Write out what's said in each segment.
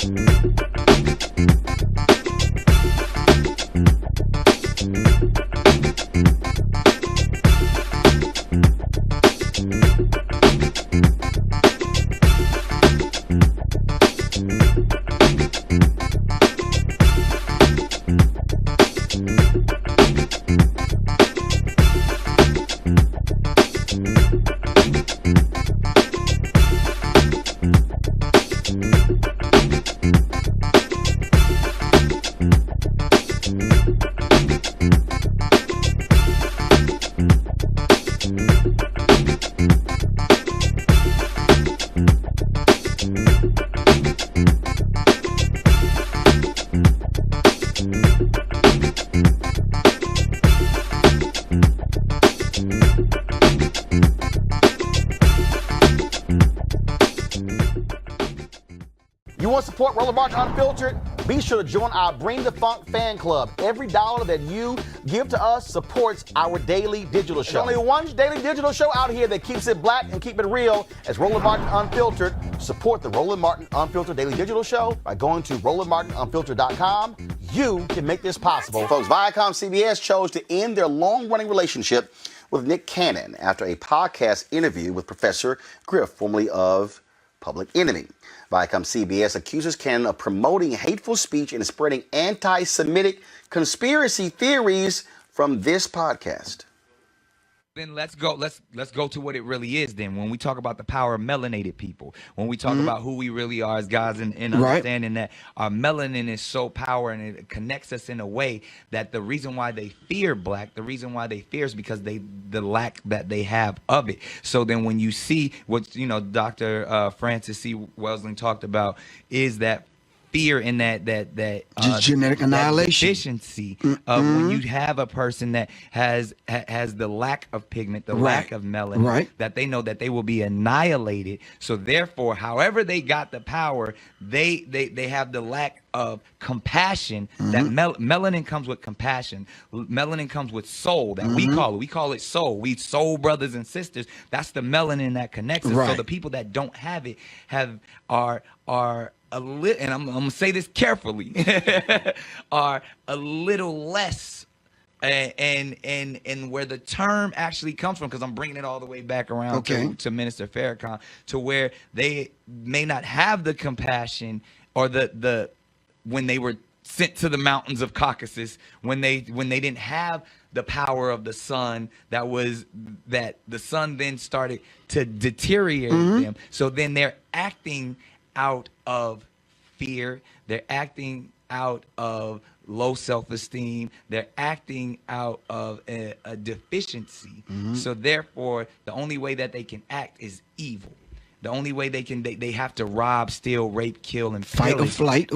You want to support Roland Martin Unfiltered? Be sure to join our Bring the Funk fan club. Every dollar that you give to us supports our daily digital show. There's only one daily digital show out here that keeps it black and keep it real as Roland Martin Unfiltered. Support the Roland Martin Unfiltered daily digital show by going to RolandMartinUnfiltered.com. You can make this possible. Folks, Viacom CBS chose to end their long-running relationship with Nick Cannon after a podcast interview with Professor Griff, formerly of Public Enemy. Viacom CBS accuses Cannon of promoting hateful speech and spreading anti-Semitic conspiracy theories from this podcast. Then let's go to what it really is then. When we talk about the power of melanated people, when we talk about who we really are as guys and understanding that our melanin is so powerful and it connects us in a way that the reason why they fear black, the reason why they fear is because the lack that they have of it. So then when you see what, Dr. Francis C. Welsing talked about is that fear in that genetic annihilation deficiency of when you have a person that has the lack of pigment, the lack of melanin, that they know that they will be annihilated. So therefore, however they got the power, they have the lack of compassion. That melanin comes with compassion. Melanin comes with soul that we call it soul. We soul brothers and sisters. That's the melanin that connects us. So the people that don't have it are a little, and I'm gonna say this carefully, are a little less, and where the term actually comes from, because I'm bringing it all the way back around to Minister Farrakhan, to where they may not have the compassion or the when they were sent to the mountains of Caucasus, when they didn't have the power of the sun, that the sun then started to deteriorate them. So then they're acting out of fear, they're acting out of low self-esteem, they're acting out of a deficiency. So therefore, the only way that they can act is evil. The only way they have to rob, steal, rape, kill, and fight or flight,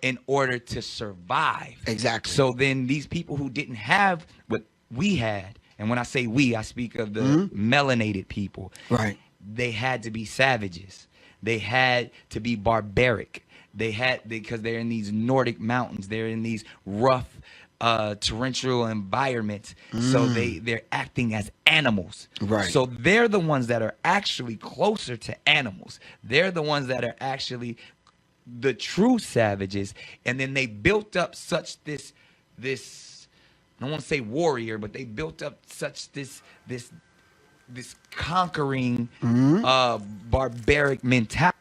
in order to survive. Exactly. So then these people who didn't have what we had, and when I say we, I speak of the melanated people. They had to be savages. They had to be barbaric. Because they're in these Nordic mountains. They're in these rough, torrential environments. So they're acting as animals. So they're the ones that are actually closer to animals. They're the ones that are actually the true savages. And then they built up such this I don't want to say warrior, but they built up such this conquering barbaric mentality.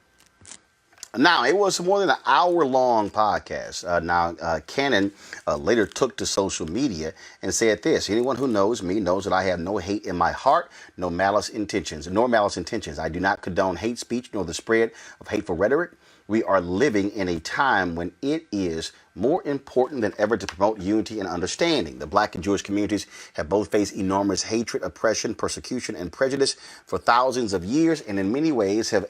Now, it was more than an hour-long podcast. Cannon later took to social media and said this: anyone who knows me knows that I have no hate in my heart, nor malice intentions. I do not condone hate speech nor the spread of hateful rhetoric. We are living in a time when it is more important than ever to promote unity and understanding. The Black and Jewish communities have both faced enormous hatred, oppression, persecution, and prejudice for thousands of years, and in many ways have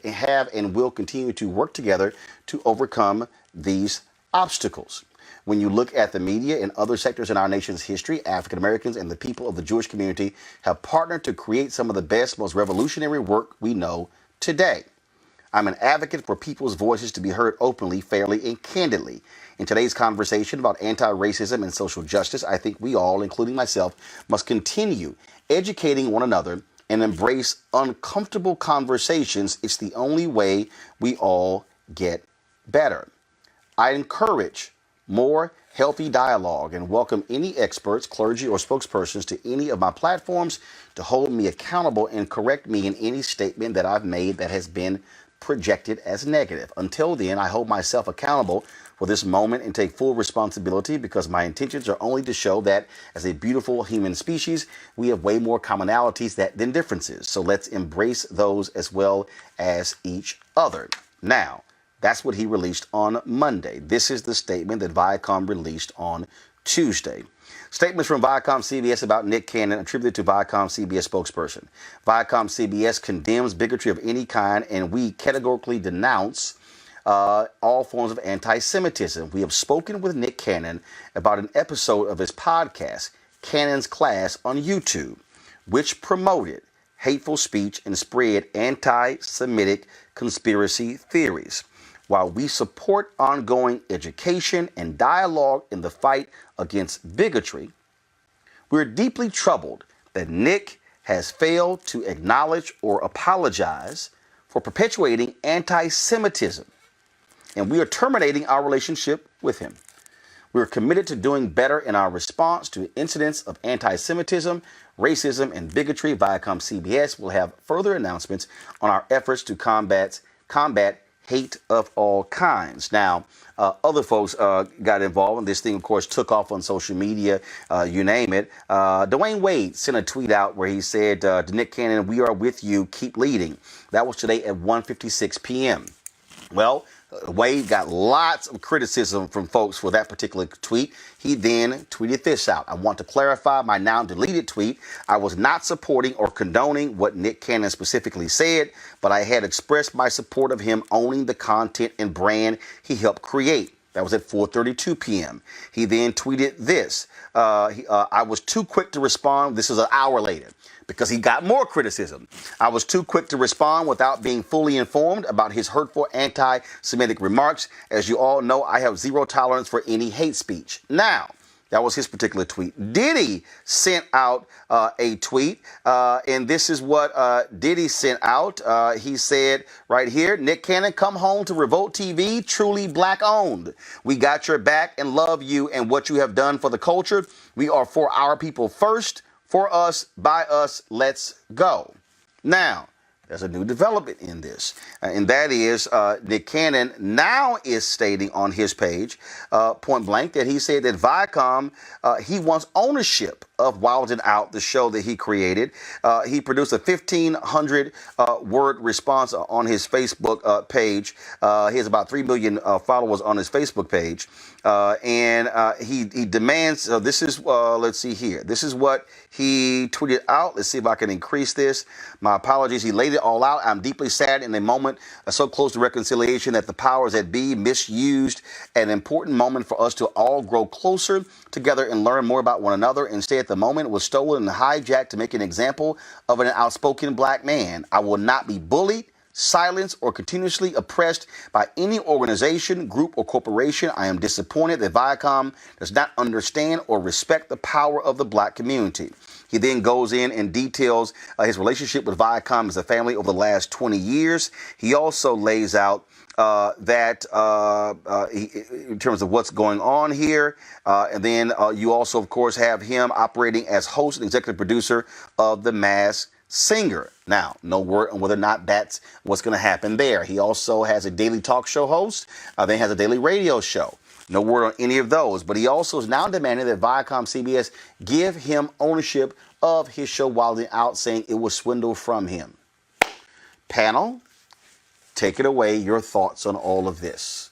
and will continue to work together to overcome these obstacles. When you look at the media and other sectors in our nation's history, African Americans and the people of the Jewish community have partnered to create some of the best, most revolutionary work we know today. I'm an advocate for people's voices to be heard openly, fairly, and candidly. In today's conversation about anti-racism and social justice, I think we all, including myself, must continue educating one another and embrace uncomfortable conversations. It's the only way we all get better. I encourage more healthy dialogue and welcome any experts, clergy, or spokespersons to any of my platforms to hold me accountable and correct me in any statement that I've made that has been projected as negative. Until then, I hold myself accountable for this moment and take full responsibility because my intentions are only to show that as a beautiful human species, we have way more commonalities than differences. So let's embrace those as well as each other. Now, that's what he released on Monday. This is the statement that Viacom released on Tuesday. Statements from Viacom CBS about Nick Cannon attributed to Viacom CBS spokesperson. Viacom CBS condemns bigotry of any kind, and we categorically denounce all forms of anti-Semitism. We have spoken with Nick Cannon about an episode of his podcast, Cannon's Class, on YouTube, which promoted hateful speech and spread anti-Semitic conspiracy theories. While we support ongoing education and dialogue in the fight against bigotry, we're deeply troubled that Nick has failed to acknowledge or apologize for perpetuating anti-Semitism, and we are terminating our relationship with him. We're committed to doing better in our response to incidents of anti-Semitism, racism, and bigotry. Viacom CBS will have further announcements on our efforts to combat hate of all kinds. Now, other folks got involved, and this thing, of course, took off on social media, you name it. Dwayne Wade sent a tweet out where he said, to Nick Cannon, we are with you, keep leading. That was today at 1:56 p.m. Well, Wade got lots of criticism from folks for that particular tweet. He then tweeted this out. I want to clarify my now deleted tweet. I was not supporting or condoning what Nick Cannon specifically said, but I had expressed my support of him owning the content and brand he helped create. That was at 4:32 p.m. He then tweeted this. I was too quick to respond. This is an hour later, because he got more criticism. I was too quick to respond without being fully informed about his hurtful anti-Semitic remarks. As you all know, I have zero tolerance for any hate speech. Now, that was his particular tweet. Diddy sent out a tweet, and this is what Diddy sent out. He said right here, Nick Cannon, come home to Revolt TV, truly black owned. We got your back and love you and what you have done for the culture. We are for our people first. For us, by us, let's go. Now, there's a new development in this, and that is Nick Cannon now is stating on his page, point blank, that he said that Viacom, he wants ownership of Wild 'N Out, the show that he created. He produced a 1,500 word response on his Facebook page. He has about 3 million followers on his Facebook page. And he demands, this is, let's see here. This is what he tweeted out. Let's see if I can increase this. My apologies. He laid it all out. I'm deeply sad in a moment so close to reconciliation that the powers that be misused an important moment for us to all grow closer together and learn more about one another. Instead, the moment was stolen and hijacked to make an example of an outspoken black man. I will not be bullied, silenced, or continuously oppressed by any organization, group, or corporation. I am disappointed that Viacom does not understand or respect the power of the black community. He then goes in and details his relationship with Viacom as a family over the last 20 years. He also lays out that in terms of what's going on here. And then you also, of course, have him operating as host and executive producer of The Masked Singer. Now, no word on whether or not that's what's going to happen there. He also has a daily talk show host, then has a daily radio show. No word on any of those. But he also is now demanding that Viacom CBS give him ownership of his show Wild 'N Out, saying it was swindled from him. Panel, take it away. Your thoughts on all of this.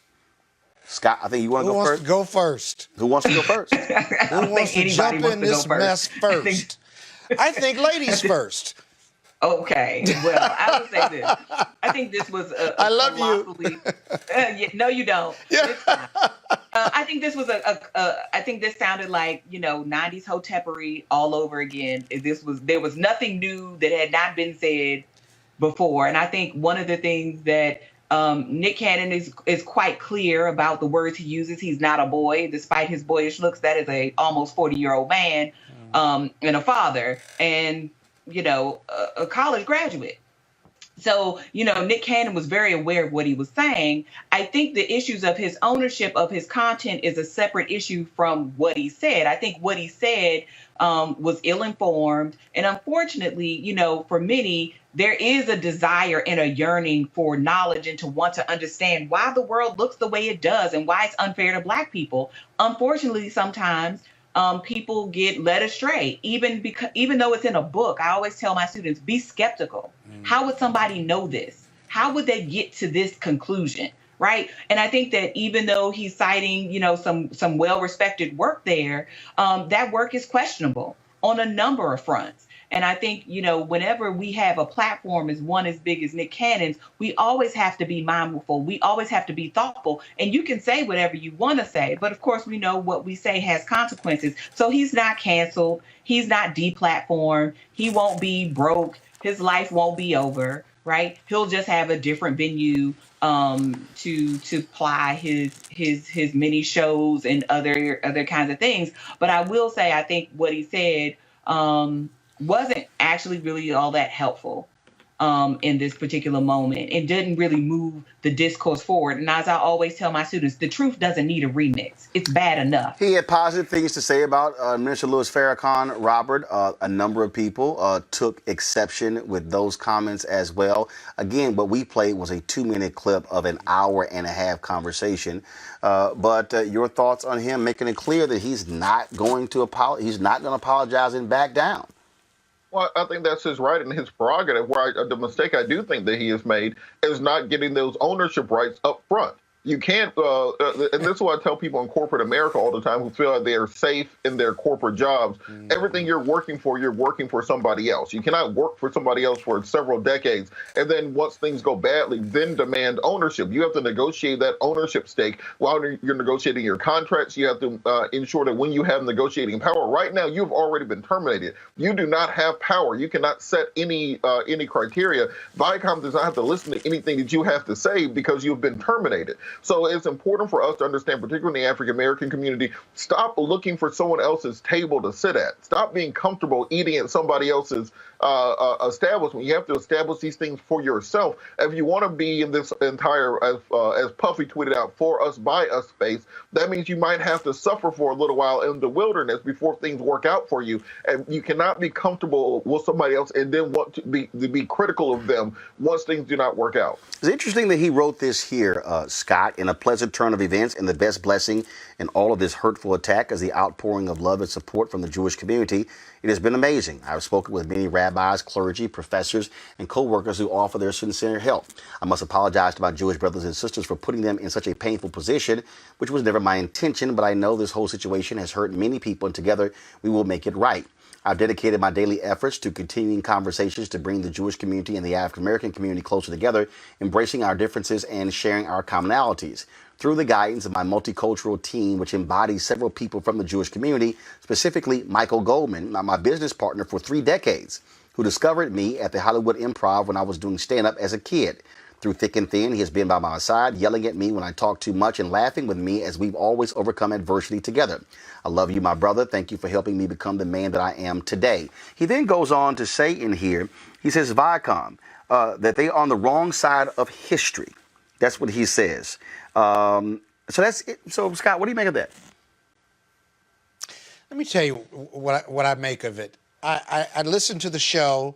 Scott, I think you want to go first. Who wants to go first? Who wants to go first? Who wants to jump in this mess first? I think ladies first. Okay. Well, I would say this. I think this was I love you. No, you don't. Yeah. I think this was I think this sounded like, 90s hotepery all over again. There was nothing new that had not been said before. And I think one of the things that Nick Cannon is quite clear about the words he uses. He's not a boy, despite his boyish looks. That is a almost 40-year-old man and a father and, a college graduate. So, Nick Cannon was very aware of what he was saying. I think the issues of his ownership of his content is a separate issue from what he said. I think what he said was ill-informed. And unfortunately, for many, there is a desire and a yearning for knowledge and to want to understand why the world looks the way it does and why it's unfair to Black people. Unfortunately, sometimes people get led astray, even though it's in a book. I always tell my students, be skeptical. How would somebody know this? How would they get to this conclusion? Right. And I think that even though he's citing, some well-respected work there, that work is questionable on a number of fronts. And I think, whenever we have a platform as one as big as Nick Cannon's, we always have to be mindful. We always have to be thoughtful. And you can say whatever you want to say. But of course, we know what we say has consequences. So he's not canceled. He's not deplatformed. He won't be broke. His life won't be over. Right. He'll just have a different venue to ply his mini shows and other kinds of things. But I will say, I think what he said wasn't actually really all that helpful in this particular moment. It didn't really move the discourse forward. And as I always tell my students, the truth doesn't need a remix. It's bad enough. He had positive things to say about Minister Louis Farrakhan, Robert. A number of people took exception with those comments as well. Again, what we played was a 2-minute clip of an hour-and-a-half conversation. But your thoughts on him making it clear that he's not going to apologize and back down. Well, I think that's his right and his prerogative. The mistake I do think that he has made is not getting those ownership rights up front. You can't, and this is what I tell people in corporate America all the time who feel like they are safe in their corporate jobs. Everything you're working for somebody else. You cannot work for somebody else for several decades, and then once things go badly, then demand ownership. You have to negotiate that ownership stake while you're negotiating your contracts. You have to ensure that when you have negotiating power, right now you've already been terminated. You do not have power. You cannot set any criteria. Viacom does not have to listen to anything that you have to say because you've been terminated. So it's important for us to understand, particularly in the African-American community, stop looking for someone else's table to sit at. Stop being comfortable eating at somebody else's establishment. You have to establish these things for yourself. If you want to be in this entire, as Puffy tweeted out, for us, by us space, that means you might have to suffer for a little while in the wilderness before things work out for you. And you cannot be comfortable with somebody else and then want to be critical of them once things do not work out. It's interesting that he wrote this here, Scott, in a pleasant turn of events, and the best blessing in all of this hurtful attack is the outpouring of love and support from the Jewish community. It has been amazing. I've spoken with many rabbis, clergy, professors, and co-workers who offer their sincere help. I must apologize to my Jewish brothers and sisters for putting them in such a painful position, which was never my intention, but I know this whole situation has hurt many people, and together we will make it right. I've dedicated my daily efforts to continuing conversations to bring the Jewish community and the African American community closer together, embracing our differences and sharing our commonalities. Through the guidance of my multicultural team, which embodies several people from the Jewish community, specifically Michael Goldman, my business partner for 3 decades, who discovered me at the Hollywood Improv when I was doing stand-up as a kid. Through thick and thin, he has been by my side, yelling at me when I talk too much and laughing with me as we've always overcome adversity together. I love you, my brother. Thank you for helping me become the man that I am today. He then goes on to say in here, he says, Viacom, that they are on the wrong side of history. That's what he says. So that's it. So, Scott, what do you make of that? Let me tell you what I make of it. I listened to the show.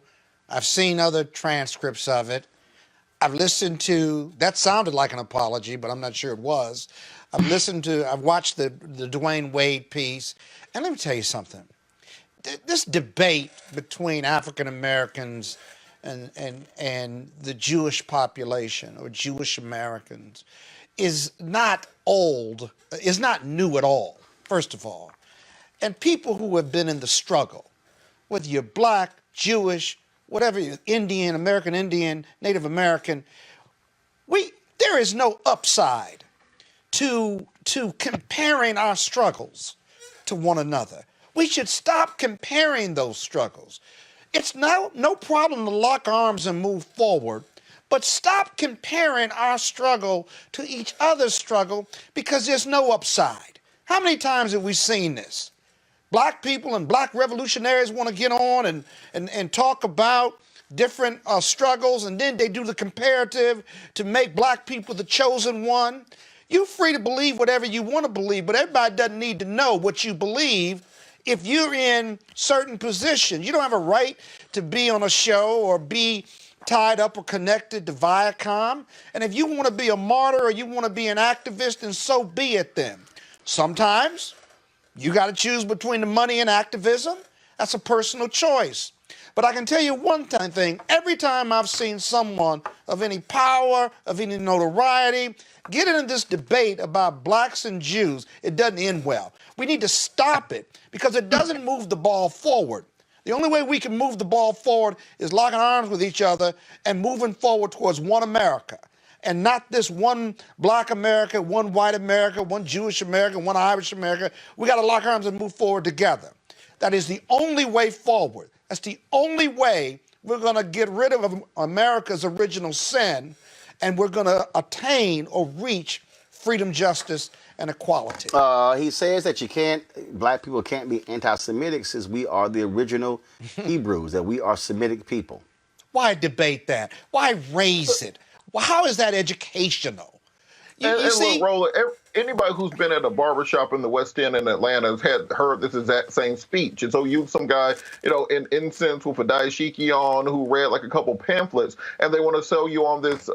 I've seen other transcripts of it. I've listened to, that sounded like an apology, but I'm not sure it was. I've watched the Dwayne Wade piece. And let me tell you something. This debate between African Americans and the Jewish population or Jewish Americans is not old, is not new at all, first of all. And people who have been in the struggle, whether you're Black, Jewish, whatever, Indian, American Indian, Native American, there is no upside to comparing our struggles to one another. We should stop comparing those struggles. It's no problem to lock arms and move forward, but stop comparing our struggle to each other's struggle because there's no upside. How many times have we seen this? Black people and Black revolutionaries want to get on and talk about different struggles, and then they do the comparative to make black people the chosen one. You're free to believe whatever you want to believe, but everybody doesn't need to know what you believe. If you're in certain positions, you don't have a right to be on a show or be tied up or connected to Viacom. And if you want to be a martyr or you want to be an activist, then so be it then. Sometimes you got to choose between the money and activism. That's a personal choice. But I can tell you one thing. Every time I've seen someone of any power, of any notoriety, get into this debate about blacks and Jews, it doesn't end well. We need to stop it because it doesn't move the ball forward. The only way we can move the ball forward is locking arms with each other and moving forward towards one America, and not this one black America, one white America, one Jewish America, one Irish America. We got to lock arms and move forward together. That is the only way forward. That's the only way we're going to get rid of America's original sin, and we're going to attain or reach freedom, justice, and equality. He says that black people can't be anti-Semitic since we are the original Hebrews, that we are Semitic people. Why debate that? Why raise it? How is that educational? You see, look, Roland, anybody who's been at a barbershop in the West End in Atlanta has heard this exact same speech. And so some guy, in incense with a dashiki on who read like a couple pamphlets, and they want to sell you on this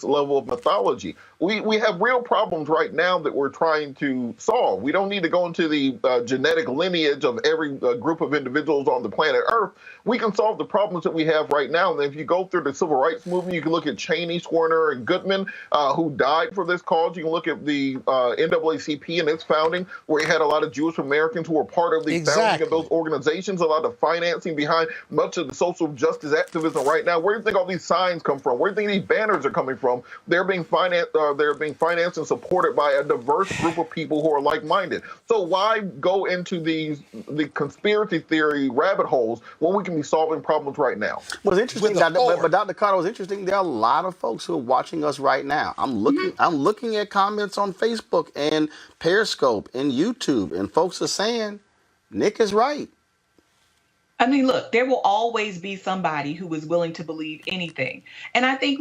level of mythology. We have real problems right now that we're trying to solve. We don't need to go into the genetic lineage of every group of individuals on the planet Earth. We can solve the problems that we have right now. And if you go through the civil rights movement, you can look at Cheney, Swerner, and Goodman, who died for this cause. You can look at the NAACP and its founding, where you had a lot of Jewish Americans who were part of the founding of those organizations, a lot of financing behind much of the social justice activism right now. Where do you think all these signs come from? Where do you think these banners are coming from? They're being financed and supported by a diverse group of people who are like-minded. So why go into the conspiracy theory rabbit holes when we can be solving problems right now? Well, it's interesting, but Dr. Carter, it's interesting. There are a lot of folks who are watching us right now. I'm looking at comments on Facebook and Periscope and YouTube, and folks are saying Nick is right. I mean, look, there will always be somebody who is willing to believe anything. And I think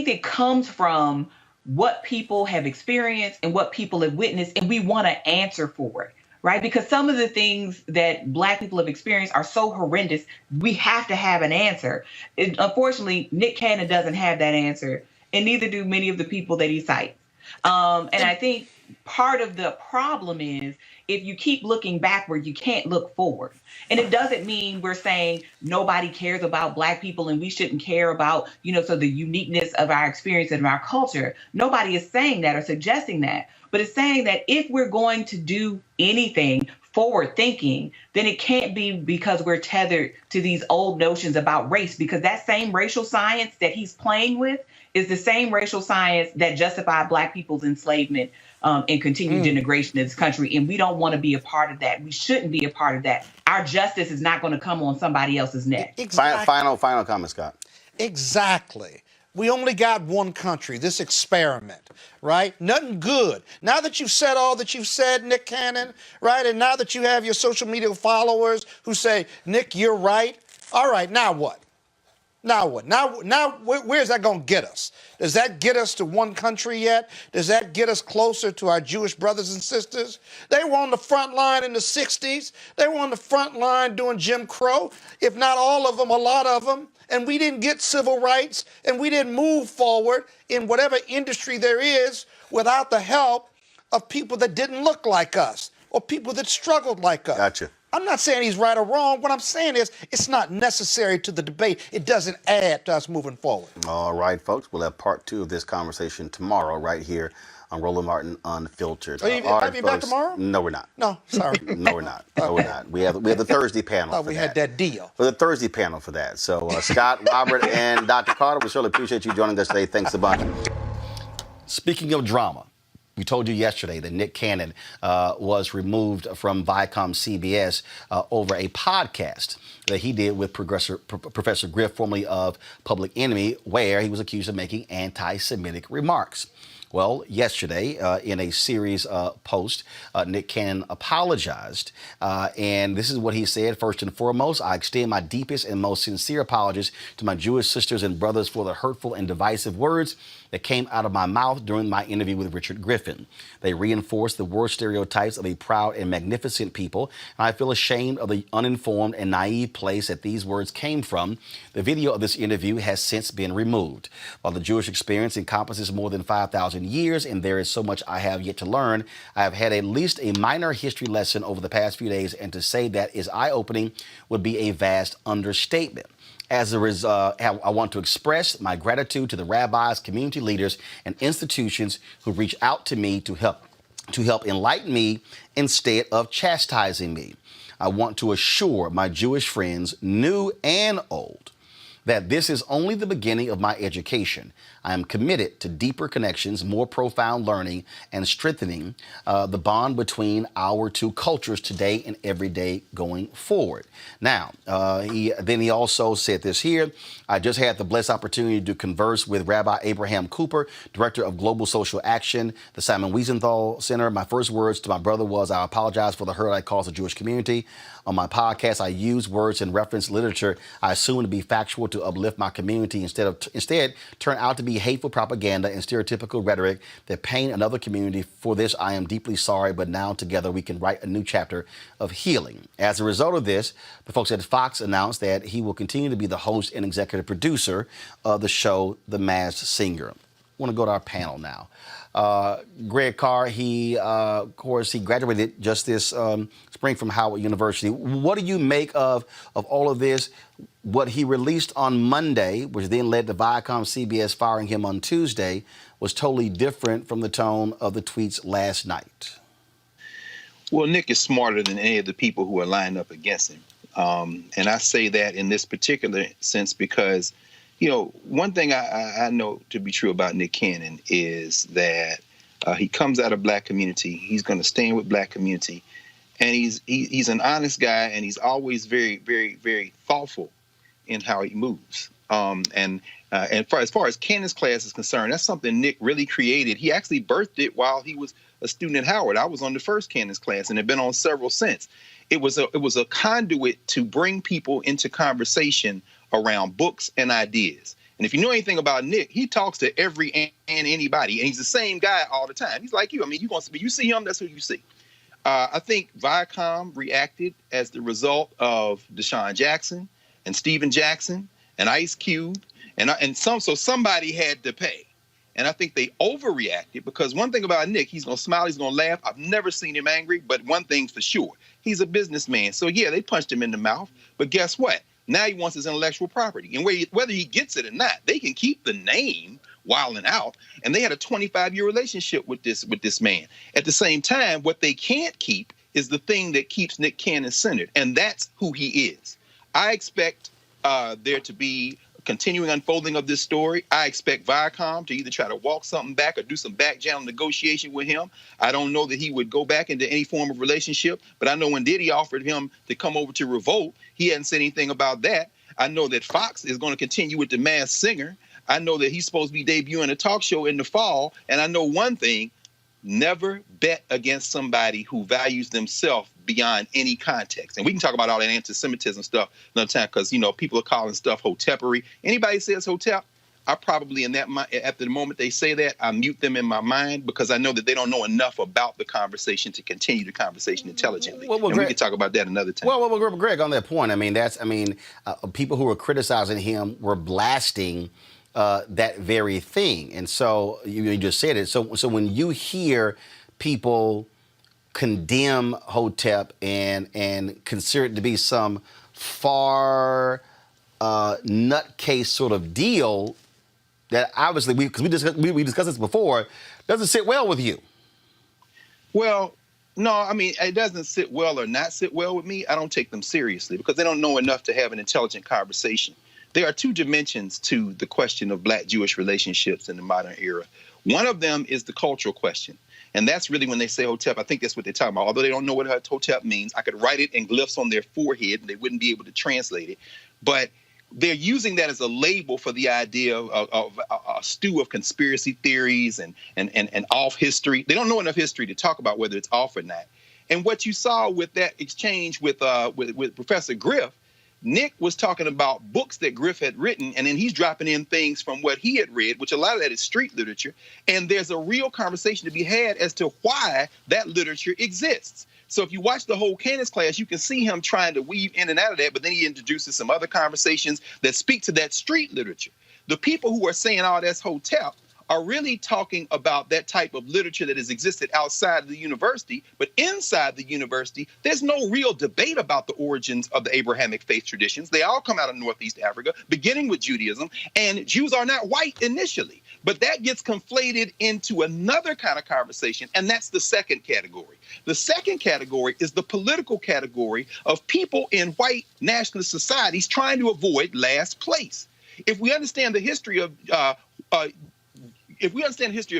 it comes from what people have experienced and what people have witnessed, and we want to answer for it, right? Because some of the things that Black people have experienced are so horrendous, we have to have an answer. Unfortunately, Nick Cannon doesn't have that answer, and neither do many of the people that he cites. And I think part of the problem is if you keep looking backward, you can't look forward. And it doesn't mean we're saying nobody cares about Black people and we shouldn't care about, so the uniqueness of our experience and our culture. Nobody is saying that or suggesting that. But it's saying that if we're going to do anything forward thinking, then it can't be because we're tethered to these old notions about race, because that same racial science that he's playing with is the same racial science that justified Black people's enslavement and continued denigration of this country. And we don't want to be a part of that. We shouldn't be a part of that. Our justice is not going to come on somebody else's neck. Exactly. Final comment, Scott. Exactly. We only got one country, this experiment, right? Nothing good. Now that you've said all that you've said, Nick Cannon, right? And now that you have your social media followers who say, Nick, you're right. All right, now what? Now what? Now, where's that going to get us? Does that get us to one country yet? Does that get us closer to our Jewish brothers and sisters? They were on the front line in the 60s. They were on the front line doing Jim Crow, if not all of them, a lot of them. And we didn't get civil rights, and we didn't move forward in whatever industry there is without the help of people that didn't look like us or people that struggled like us. Gotcha. I'm not saying he's right or wrong. What I'm saying is it's not necessary to the debate. It doesn't add to us moving forward. All right, folks. We'll have part 2 of this conversation tomorrow right here on Roland Martin Unfiltered. Are you back tomorrow? No, we're not. No, sorry. No, we're not. No, we're not. We have the Thursday panel. Thought we had that deal. For the Thursday panel for that. So Scott, Robert, and Dr. Carter, we surely appreciate you joining us today. Thanks a bunch. Speaking of drama, we told you yesterday that Nick Cannon was removed from Viacom CBS over a podcast that he did with Professor Griff, formerly of Public Enemy, where he was accused of making anti-Semitic remarks. Well, yesterday, in a series post, Nick Cannon apologized. And this is what he said. First and foremost, I extend my deepest and most sincere apologies to my Jewish sisters and brothers for the hurtful and divisive words that came out of my mouth during my interview with Richard Griffin. They reinforce the worst stereotypes of a proud and magnificent people, and I feel ashamed of the uninformed and naive place that these words came from. The video of this interview has since been removed. While the Jewish experience encompasses more than 5,000 years and there is so much I have yet to learn, I have had at least a minor history lesson over the past few days, and to say that is eye-opening would be a vast understatement. As a result, I want to express my gratitude to the rabbis, community leaders, and institutions who reach out to me to help enlighten me instead of chastising me. I want to assure my Jewish friends, new and old, that this is only the beginning of my education. I am committed to deeper connections, more profound learning, and strengthening the bond between our two cultures today and every day going forward. Now, he also said this here. I just had the blessed opportunity to converse with Rabbi Abraham Cooper, Director of Global Social Action, the Simon Wiesenthal Center. My first words to my brother was, I apologize for the hurt I caused the Jewish community. On my podcast, I use words and reference literature I assume to be factual to uplift my community instead turn out to be hateful propaganda and stereotypical rhetoric that pain another community. For this, I am deeply sorry, but now together we can write a new chapter of healing. As a result of this, the folks at Fox announced that he will continue to be the host and executive producer of the show The Masked Singer. I want to go to our panel now. Greg Carr, of course, he graduated just this spring from Howard University. What do you make of all of this? What he released on Monday, which then led to Viacom CBS firing him on Tuesday, was totally different from the tone of the tweets last night. Well, Nick is smarter than any of the people who are lined up against him. And I say that in this particular sense because, you know, one thing I know to be true about Nick Cannon is that he comes out of black community. He's going to stand with black community. And he's an honest guy, and he's always very, very, very thoughtful in how he moves. And as far as Cannon's class is concerned, that's something Nick really created. He actually birthed it while he was a student at Howard. I was on the first Cannon's class and have been on several since. It was a conduit to bring people into conversation around books and ideas. And if you know anything about Nick, he talks to every and anybody, and he's the same guy all the time. He's like you. I mean, you see him, that's who you see. I think Viacom reacted as the result of Deshaun Jackson and Steven Jackson and Ice Cube, so somebody had to pay. And I think they overreacted because one thing about Nick, he's going to smile, he's going to laugh. I've never seen him angry, but one thing's for sure. He's a businessman. So, yeah, they punched him in the mouth. But guess what? Now he wants his intellectual property. And whether he gets it or not, they can keep the name Wildin' Out. And they had a 25-year relationship with this man. At the same time, what they can't keep is the thing that keeps Nick Cannon centered. And that's who he is. I expect there to be continuing unfolding of this story. I expect Viacom to either try to walk something back or do some back channel negotiation with him. I don't know that he would go back into any form of relationship, but I know when Diddy offered him to come over to Revolt, he hadn't said anything about that. I know that Fox is going to continue with The Masked Singer. I know that he's supposed to be debuting a talk show in the fall. And I know one thing, never bet against somebody who values themselves beyond any context. And we can talk about all that anti-Semitism stuff another time because, you know, people are calling stuff hotepery. Anybody says hotep, I probably at the moment they say that, I mute them in my mind because I know that they don't know enough about the conversation to continue the conversation intelligently. Well, and Greg, we can talk about that another time. Well, Greg, on that point, people who were criticizing him were blasting that very thing. And so you just said it. So when you hear people condemn Hotep and consider it to be some far nutcase sort of deal that obviously we discussed this before, doesn't sit well with you. Well, no, I mean, it doesn't sit well or not sit well with me. I don't take them seriously because they don't know enough to have an intelligent conversation. There are two dimensions to the question of Black-Jewish relationships in the modern era. One of them is the cultural question. And that's really when they say Hotep, I think that's what they're talking about. Although they don't know what Hotep means, I could write it in glyphs on their forehead and they wouldn't be able to translate it. But they're using that as a label for the idea of a stew of conspiracy theories and off history. They don't know enough history to talk about whether it's off or not. And what you saw with that exchange with Professor Griff, Nick was talking about books that Griff had written, and then he's dropping in things from what he had read, which a lot of that is street literature. And there's a real conversation to be had as to why that literature exists. So if you watch the whole Candace class, you can see him trying to weave in and out of that, but then he introduces some other conversations that speak to that street literature. The people who are saying, oh, that's Hotep, are really talking about that type of literature that has existed outside of the university, but inside the university, there's no real debate about the origins of the Abrahamic faith traditions. They all come out of Northeast Africa, beginning with Judaism, and Jews are not white initially. But that gets conflated into another kind of conversation, and that's the second category. The second category is the political category of people in white nationalist societies trying to avoid last place. If we understand the history of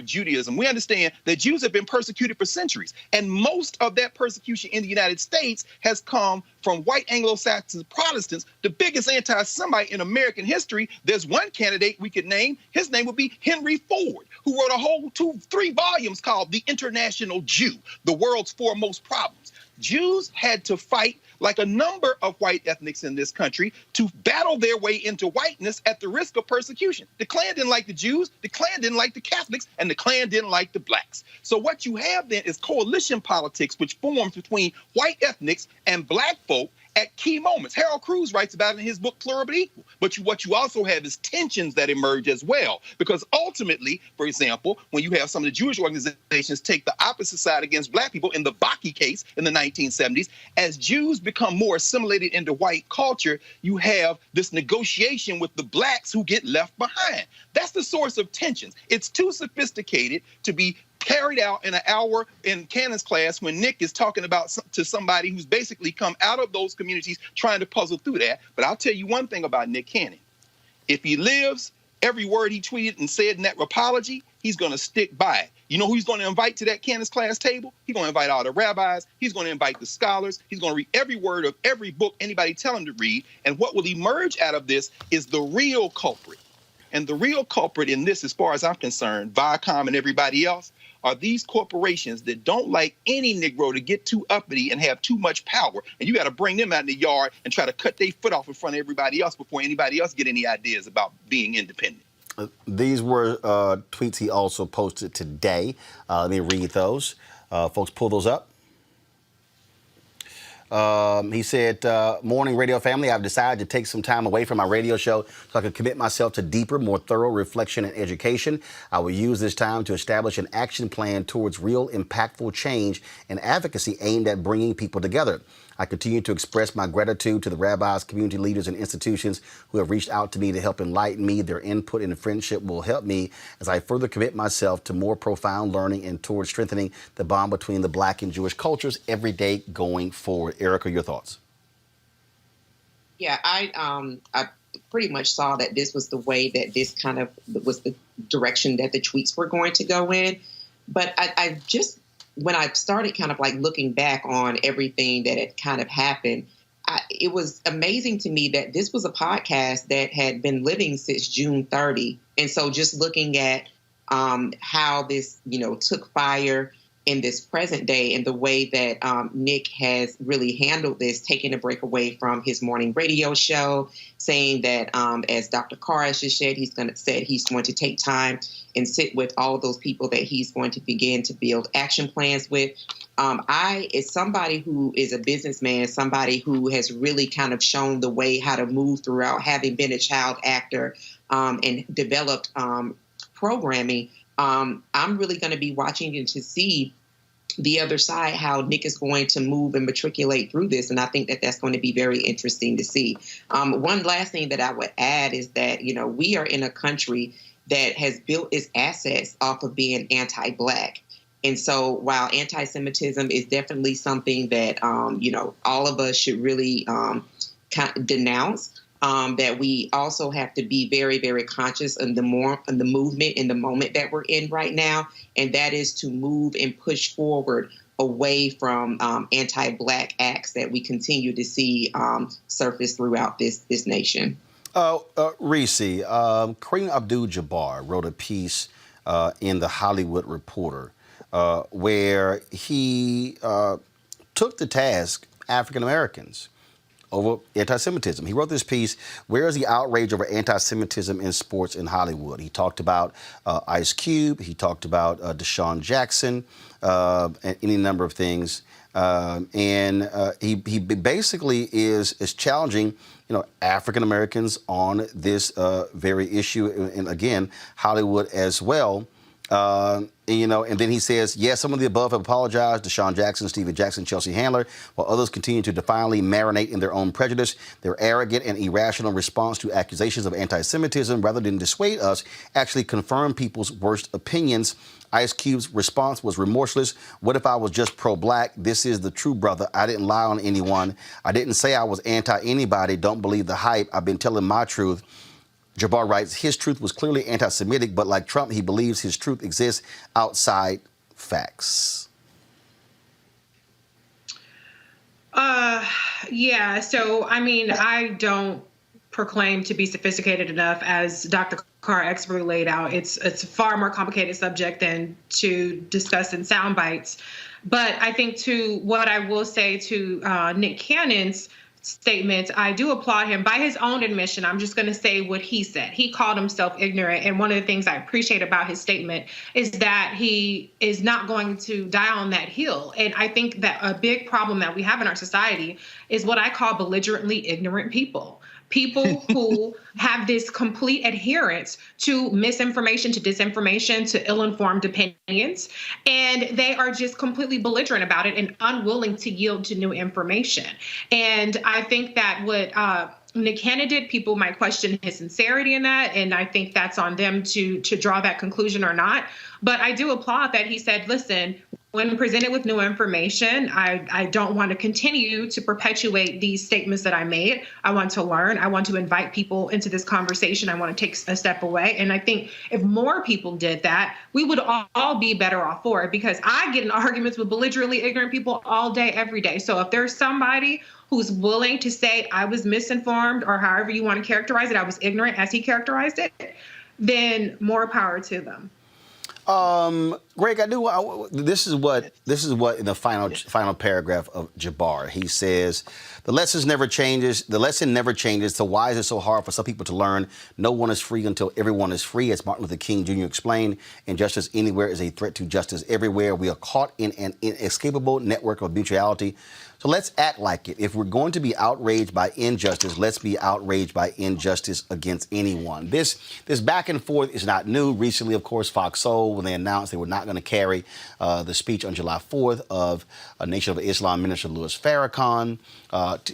Judaism, we understand that Jews have been persecuted for centuries. And most of that persecution in the United States has come from white Anglo-Saxon Protestants, the biggest anti-Semite in American history. There's one candidate we could name. His name would be Henry Ford, who wrote a whole 3 volumes called The International Jew, the World's Foremost Problems. Jews had to fight like a number of white ethnics in this country to battle their way into whiteness at the risk of persecution. The Klan didn't like the Jews, the Klan didn't like the Catholics, and the Klan didn't like the blacks. So what you have then is coalition politics, which forms between white ethnics and black folk at key moments. Harold Cruz writes about it in his book, Plural but Equal. But what you also have is tensions that emerge as well. Because ultimately, for example, when you have some of the Jewish organizations take the opposite side against black people in the Baki case in the 1970s, as Jews become more assimilated into white culture, you have this negotiation with the blacks who get left behind. That's the source of tensions. It's too sophisticated to be carried out in an hour in Cannon's class when Nick is talking about to somebody who's basically come out of those communities trying to puzzle through that. But I'll tell you one thing about Nick Cannon. If he lives, every word he tweeted and said in that rapology, he's going to stick by it. You know who he's going to invite to that Cannon's class table? He's going to invite all the rabbis. He's going to invite the scholars. He's going to read every word of every book anybody tell him to read. And what will emerge out of this is the real culprit. And the real culprit in this, as far as I'm concerned, Viacom and everybody else, are these corporations that don't like any Negro to get too uppity and have too much power. And you got to bring them out in the yard and try to cut their foot off in front of everybody else before anybody else get any ideas about being independent. These were tweets he also posted today. Let me read those. Folks, pull those up. He said, morning radio family, I've decided to take some time away from my radio show so I can commit myself to deeper, more thorough reflection and education. I will use this time to establish an action plan towards real impactful change and advocacy aimed at bringing people together. I continue to express my gratitude to the rabbis, community leaders, and institutions who have reached out to me to help enlighten me. Their input and friendship will help me as I further commit myself to more profound learning and towards strengthening the bond between the Black and Jewish cultures every day going forward. Erica, your thoughts? Yeah, I pretty much saw that this was the way that this kind of was the direction that the tweets were going to go in. But I just, when I started kind of like looking back on everything that had kind of happened, it was amazing to me that this was a podcast that had been living since June 30. And so just looking at how this, took fire in this present day and the way that Nick has really handled this, taking a break away from his morning radio show, saying that, as Dr. Carr has just said, he's going to take time and sit with all of those people that he's going to begin to build action plans with. As somebody who is a businessman, somebody who has really kind of shown the way how to move throughout, having been a child actor and developed programming, I'm really going to be watching and to see the other side, how Nick is going to move and matriculate through this. And I think that that's going to be very interesting to see. One last thing that I would add is that, we are in a country that has built its assets off of being anti-Black. And so while anti-Semitism is definitely something that, all of us should really denounce, that we also have to be very, very conscious of the movement in the moment that we're in right now. And that is to move and push forward away from anti-Black acts that we continue to see surface throughout this nation. Reese, Kareem Abdul-Jabbar wrote a piece in the Hollywood Reporter where he took to task African Americans over anti-Semitism. He wrote this piece, "Where is the outrage over anti-Semitism in sports in Hollywood?" He talked about Ice Cube. He talked about Deshaun Jackson, and any number of things. He basically is challenging, African Americans on this very issue, and again, Hollywood as well. And then he says, yes, some of the above have apologized. Deshaun Jackson, Steven Jackson, Chelsea Handler, while others continue to defiantly marinate in their own prejudice. Their arrogant and irrational response to accusations of anti-Semitism, rather than dissuade us, actually confirm people's worst opinions. Ice Cube's response was remorseless. What if I was just pro-black? This is the true brother. I didn't lie on anyone. I didn't say I was anti-anybody. Don't believe the hype. I've been telling my truth. Jabbar writes, his truth was clearly anti-Semitic, but like Trump, he believes his truth exists outside facts. Yeah, so, I don't proclaim to be sophisticated enough, as Dr. Carr expertly laid out. It's a far more complicated subject than to discuss in sound bites. But I think to what I will say to Nick Cannon's statements, I do applaud him. By his own admission, I'm just going to say what he said. He called himself ignorant. And one of the things I appreciate about his statement is that he is not going to die on that hill. And I think that a big problem that we have in our society is what I call belligerently ignorant people. People who have this complete adherence to misinformation, to disinformation, to ill-informed opinions, and they are just completely belligerent about it and unwilling to yield to new information. And I think that what Nick Cannon did, people might question his sincerity in that, and I think that's on them to draw that conclusion or not. But I do applaud that he said, listen, when presented with new information, I don't want to continue to perpetuate these statements that I made. I want to learn. I want to invite people into this conversation. I want to take a step away. And I think if more people did that, we would all be better off for it, because I get in arguments with belligerently ignorant people all day, every day. So if there's somebody who's willing to say I was misinformed, or however you want to characterize it, I was ignorant as he characterized it, then more power to them. Greg, this is what in the final paragraph of Jabbar, he says, the lesson never changes. So why is it so hard for some people to learn? No one is free until everyone is free. As Martin Luther King Jr. explained, injustice anywhere is a threat to justice everywhere. We are caught in an inescapable network of mutuality. So let's act like it. If we're going to be outraged by injustice, let's be outraged by injustice against anyone. This back and forth is not new. Recently, of course, Fox Soul, when they announced they were not going to carry the speech on July 4th of Nation of Islam minister Louis Farrakhan,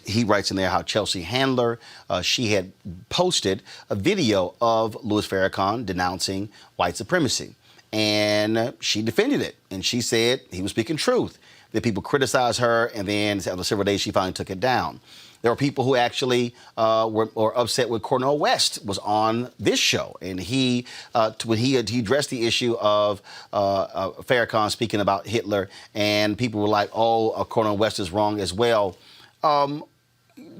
he writes in there how Chelsea Handler, she had posted a video of Louis Farrakhan denouncing white supremacy. And she defended it. And she said he was speaking truth. That people criticized her, and then after several days, she finally took it down. There were people who actually were upset with Cornel West was on this show, and when he addressed the issue of Farrakhan speaking about Hitler, and people were like, "Oh, Cornel West is wrong as well."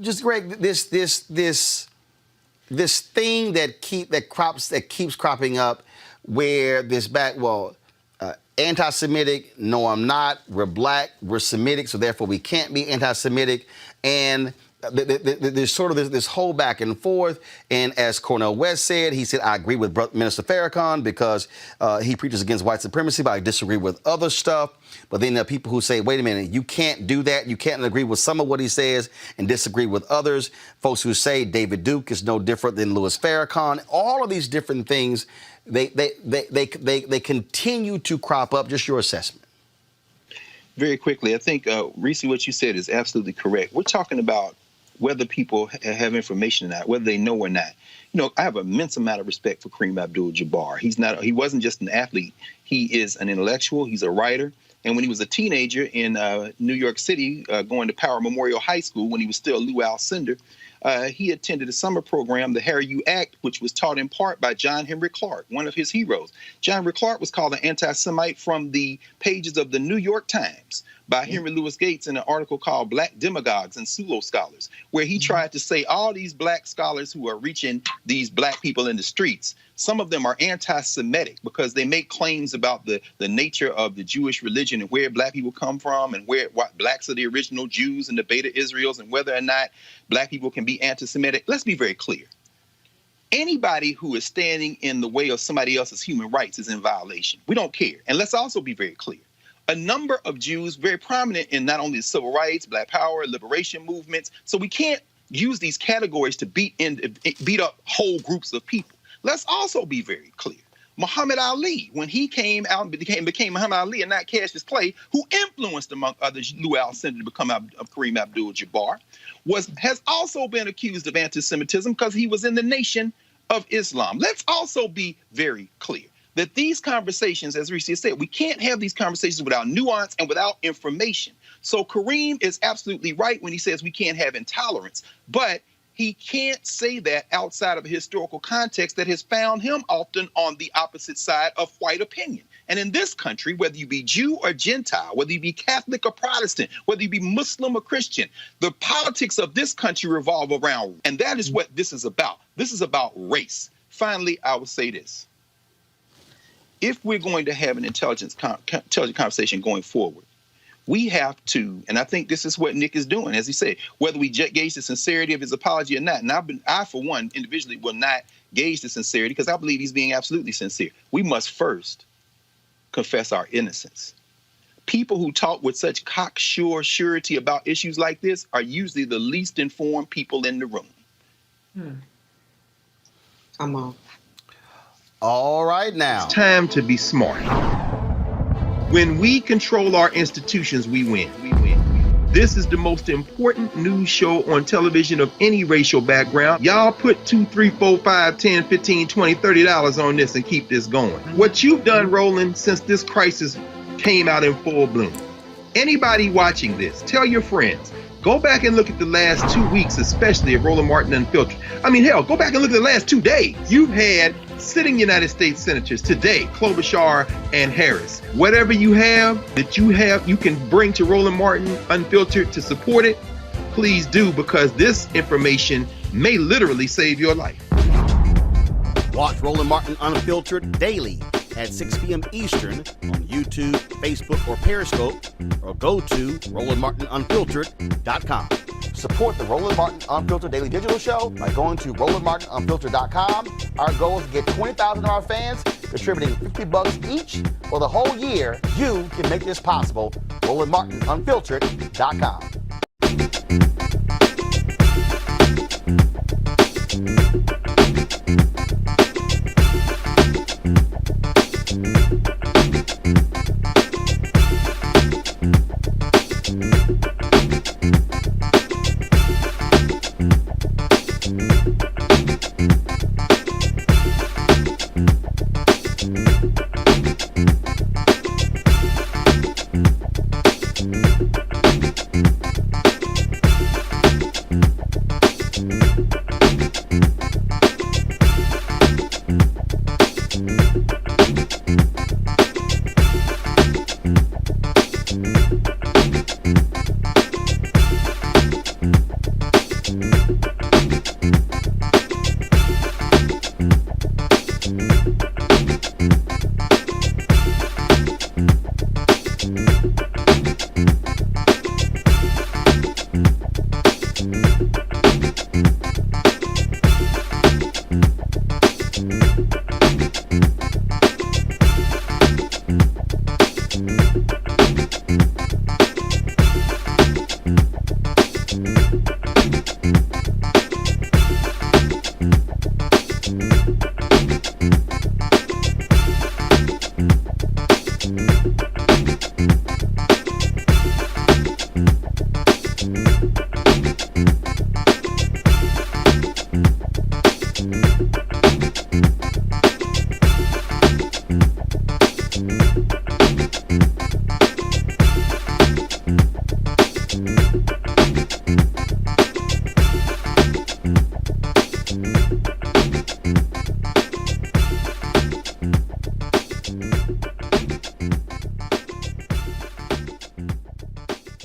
Just Greg, this thing that keeps cropping up, where anti-Semitic, no, I'm not. We're black, we're Semitic, so therefore we can't be anti-Semitic. And there's sort of this whole back and forth. And as Cornel West said, he said, I agree with Minister Farrakhan because he preaches against white supremacy, but I disagree with other stuff. But then there are people who say, wait a minute, you can't do that. You can't agree with some of what he says and disagree with others. Folks who say David Duke is no different than Louis Farrakhan. All of these different things, they continue to crop up. Just your assessment. Very quickly, I think, Reese, what you said is absolutely correct. We're talking about whether people have information or not, whether they know or not. You know, I have an immense amount of respect for Kareem Abdul-Jabbar. He wasn't just an athlete. He is an intellectual. He's a writer. And when he was a teenager in New York City, going to Power Memorial High School, when he was still Lou Alcindor, he attended a summer program, the RMU Act, which was taught in part by John Henry Clark, one of his heroes. John Henry Clark was called an anti-Semite from the pages of the New York Times. by Henry Louis Gates in an article called Black Demagogues and Pseudo Scholars, where he tried to say all these black scholars who are reaching these black people in the streets, some of them are anti-Semitic because they make claims about the nature of the Jewish religion and where black people come from and what blacks are the original Jews and the Beta Israels and whether or not black people can be anti-Semitic. Let's be very clear. Anybody who is standing in the way of somebody else's human rights is in violation. We don't care. And let's also be very clear. A number of Jews very prominent in not only the civil rights, black power, liberation movements. So we can't use these categories to beat up whole groups of people. Let's also be very clear. Muhammad Ali, when he came out and became Muhammad Ali and not Cassius Clay, who influenced, among others, Lew Alcindor to become Kareem Abdul-Jabbar, has also been accused of anti-Semitism because he was in the Nation of Islam. Let's also be very clear that these conversations, as Reese said, we can't have these conversations without nuance and without information. So Kareem is absolutely right when he says we can't have intolerance, but he can't say that outside of a historical context that has found him often on the opposite side of white opinion. And in this country, whether you be Jew or Gentile, whether you be Catholic or Protestant, whether you be Muslim or Christian, the politics of this country revolve around, and that is what this is about. This is about race. Finally, I will say this. If we're going to have an intelligent conversation going forward, we have to, and I think this is what Nick is doing, as he said, whether we gauge the sincerity of his apology or not. And I, for one, individually will not gauge the sincerity because I believe he's being absolutely sincere. We must first confess our innocence. People who talk with such cocksure surety about issues like this are usually the least informed people in the room. Come on. All right now. It's time to be smart. When we control our institutions, we win. This is the most important news show on television of any racial background. Y'all put $2, $3, $4, $5, $10, $15, $20, $30 on this and keep this going. What you've done, Roland, since this crisis came out in full bloom. Anybody watching this, tell your friends. Go back and look at the last 2 weeks, especially of Roland Martin Unfiltered. I mean, hell, go back and look at the last 2 days. You've had sitting United States senators today, Klobuchar and Harris. Whatever you have that you can bring to Roland Martin Unfiltered to support it, please do, because this information may literally save your life. Watch Roland Martin Unfiltered daily at 6 p.m. Eastern on YouTube, Facebook, or Periscope, or go to RolandMartinUnfiltered.com. Support the Roland Martin Unfiltered Daily Digital Show by going to RolandMartinUnfiltered.com. Our goal is to get 20,000 of our fans contributing $50 each for the whole year. You can make this possible. RolandMartinUnfiltered.com.